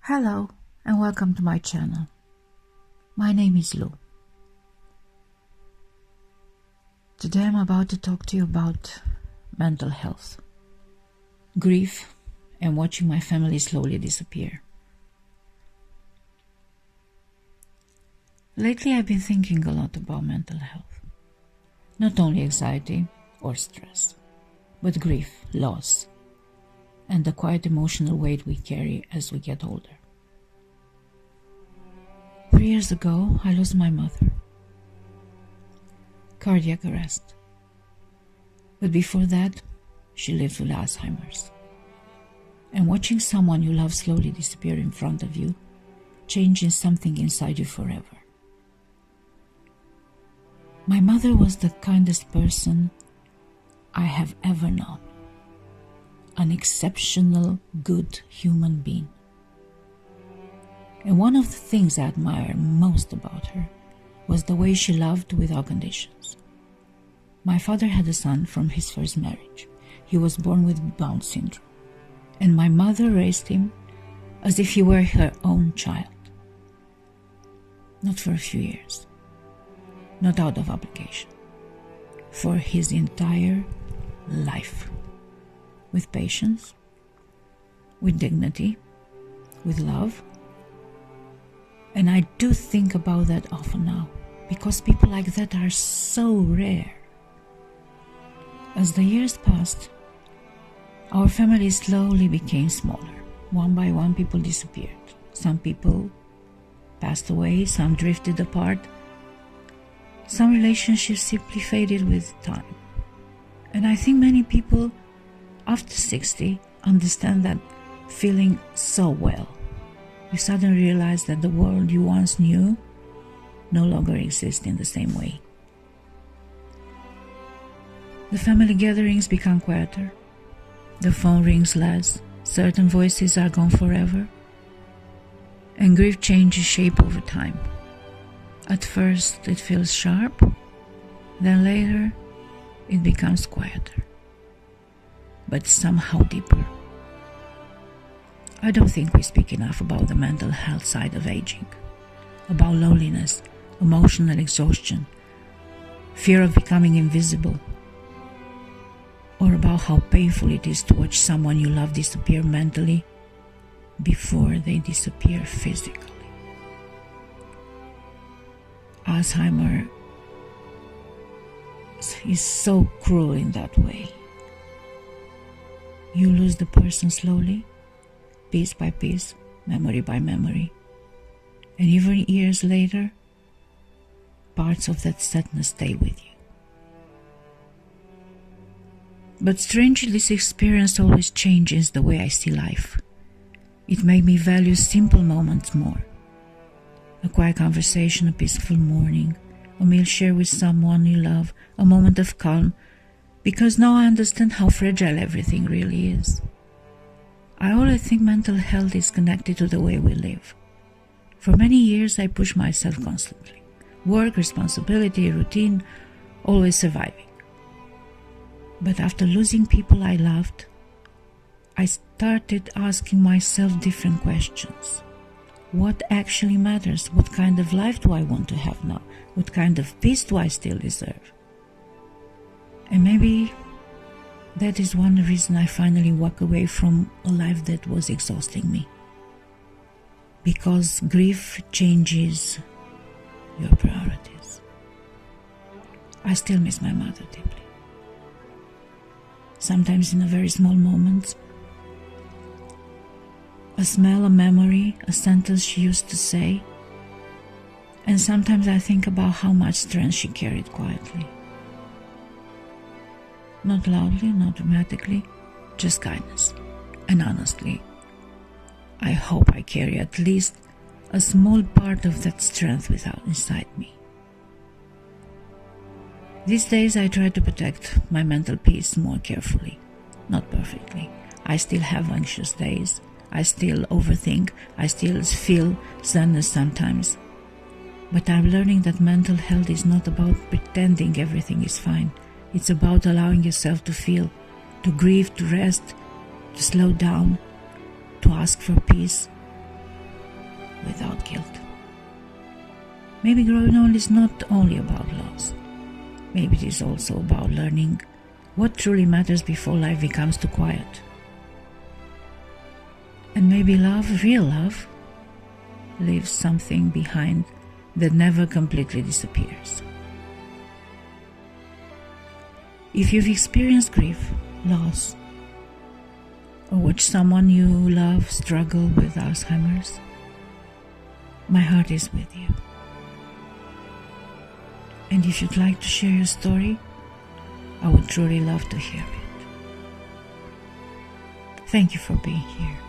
Hello and welcome to my channel. My name is Lou. Today I'm about to talk to you about mental health, grief, and watching my family slowly disappear. Lately I've been thinking a lot about mental health. Not only anxiety or stress, but grief, loss, and the quiet emotional weight we carry as we get older. 3 years ago, I lost my mother. Cardiac arrest. But before that, she lived with Alzheimer's. And watching someone you love slowly disappear in front of you, changing something inside you forever. My mother was the kindest person I have ever known. An exceptional, good human being. And one of the things I admire most about her was the way she loved without conditions. My father had a son from his first marriage. He was born with Down syndrome. And my mother raised him as if he were her own child. Not for a few years. Not out of obligation. For his entire life. With patience, with dignity, with love. And I do think about that often now, because people like that are so rare. As the years passed, our family slowly became smaller. One by one, people disappeared. Some people passed away, some drifted apart. Some relationships simply faded with time. And I think many people after 60 understand that feeling so well. You suddenly realize that the world you once knew no longer exists in the same way. The family gatherings become quieter. The phone rings less. Certain voices are gone forever. And grief changes shape over time. At first it feels sharp, then later it becomes quieter, but somehow deeper. I don't think we speak enough about the mental health side of aging, about loneliness, emotional exhaustion, fear of becoming invisible, or about how painful it is to watch someone you love disappear mentally before they disappear physically. Alzheimer is so cruel in that way. You lose the person slowly, piece by piece, memory by memory. And even years later, parts of that sadness stay with you. But strangely, this experience always changes the way I see life. It made me value simple moments more. A quiet conversation, a peaceful morning, a meal shared with someone you love, a moment of calm, because now I understand how fragile everything really is. I always think mental health is connected to the way we live. For many years I pushed myself constantly. Work, responsibility, routine, always surviving. But after losing people I loved, I started asking myself different questions. What actually matters? What kind of life do I want to have now? What kind of peace do I still deserve? And maybe that is one reason I finally walk away from a life that was exhausting me. Because grief changes your priorities. I still miss my mother deeply. Sometimes in a very small moments. A smell, a memory, a sentence she used to say. And sometimes I think about how much strength she carried quietly. Not loudly, not dramatically, just kindness. And honestly, I hope I carry at least a small part of that strength inside me. These days I try to protect my mental peace more carefully. Not perfectly. I still have anxious days. I still overthink. I still feel sadness sometimes. But I'm learning that mental health is not about pretending everything is fine. It's about allowing yourself to feel, to grieve, to rest, to slow down, to ask for peace, without guilt. Maybe growing old is not only about loss. Maybe it is also about learning what truly matters before life becomes too quiet. And maybe love, real love, leaves something behind that never completely disappears. If you've experienced grief, loss, or watched someone you love struggle with Alzheimer's, my heart is with you. And if you'd like to share your story, I would truly love to hear it. Thank you for being here.